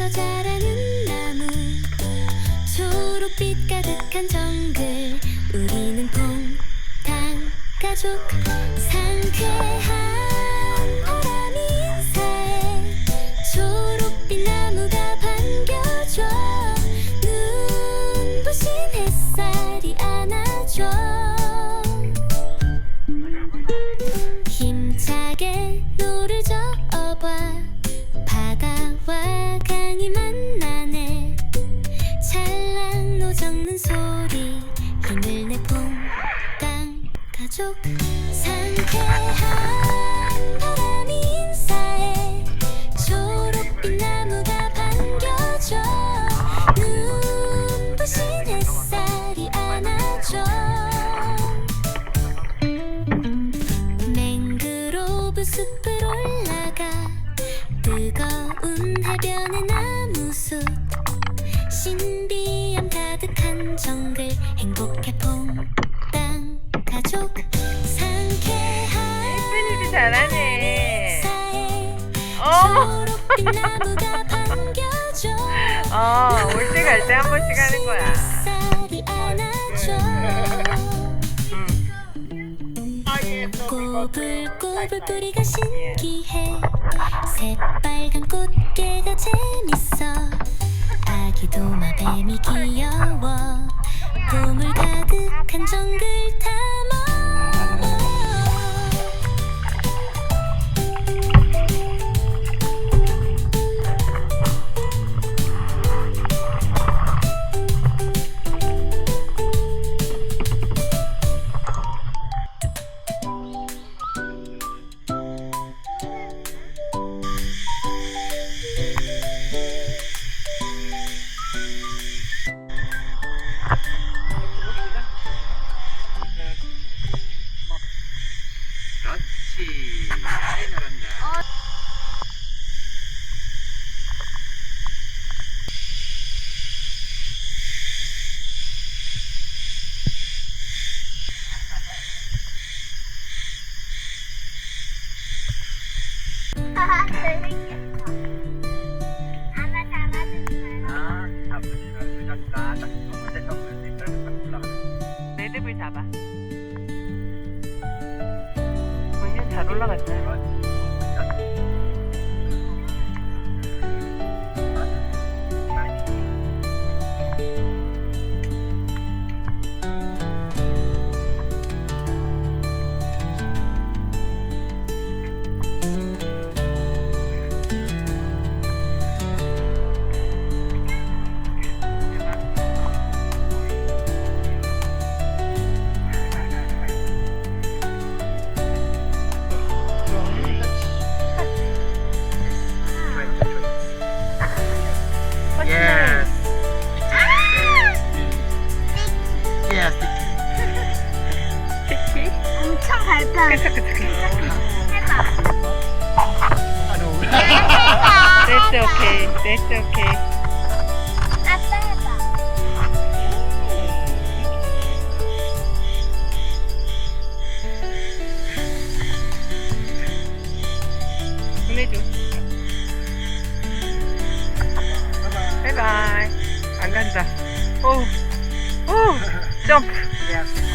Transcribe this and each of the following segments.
펼쳐 자라는 나무 초록빛 가득한 정글 우리는 퐁당 가족 상쾌한 바람이 인사해 초록빛 나무가 반겨줘 눈부신 햇살이 안아줘 힘차게 노를 저어봐 바다와 강이 만나네 찰랑노 적는 소리 힘을 내 퐁당 가족 상쾌한 바람이 인사해 초록빛 나무가 반겨줘 눈부신 햇살이 안아줘 맹그로브 숲을 올라가 뜨거운 해변의 나무숲 신비함 가득한 정글 행복해 퐁당 가족 상쾌한 혜진이도 잘하네. 초록빛 나무가 반겨줘 올 때 갈 때 한 번씩 하는 거야. 햇살이 안아줘 꼬불꼬불 뿌리가 신기해 새빨간 꽃게가 재밌어 아기 도마뱀이 귀여워 보물 가득한 정글 탐험 그렇지. 잘 나간다. 매듭을 잡아. 완전 잘 올라갔다. Yes. Yes. 치키? 엄청 밟아. 해봐. That's okay. That's okay. 아빠 해봐. 보내줘. 바이바이. 안 간다. 오, 오, 점프. Yes.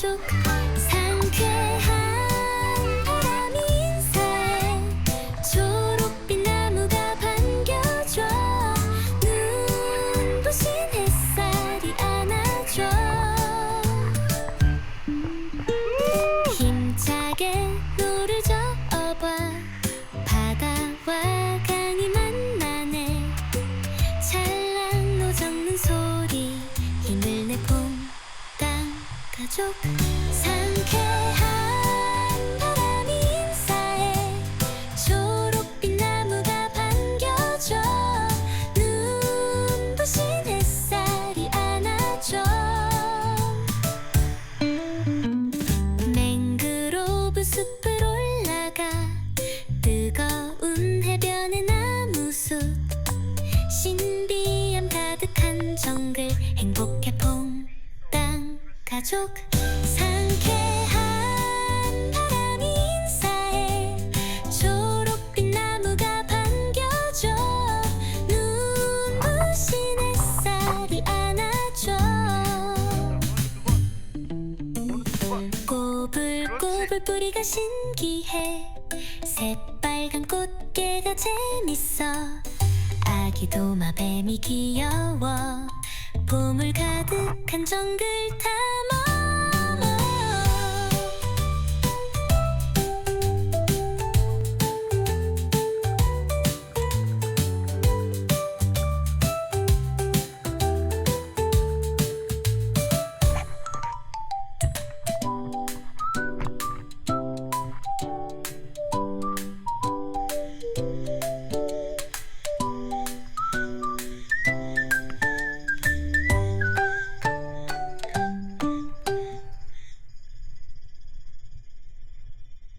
가족 상쾌한 바람이 인사해 초록빛 나무가 반겨줘 눈부신 햇살이 안아줘 힘차게 노를 저어봐 바다와 강이 만나네 찰랑노 젓는 소리 힘을 내 퐁당 가족 상쾌한 바람이 인사해 초록빛 나무가 반겨줘 눈부신 햇살이 안아줘 맹그로브 숲을 올라가 뜨거운 해변의 나무숲 신비함 가득한 정글 행복해 퐁당 가족 상쾌한 바람이 인사해 초록빛 나무가 반겨줘 눈부신 햇살이 안아줘 꼬불꼬불 뿌리가 신기해 새빨간 꽃게가 재밌어 아기 도마뱀이 귀여워 보물 가득한 정글 타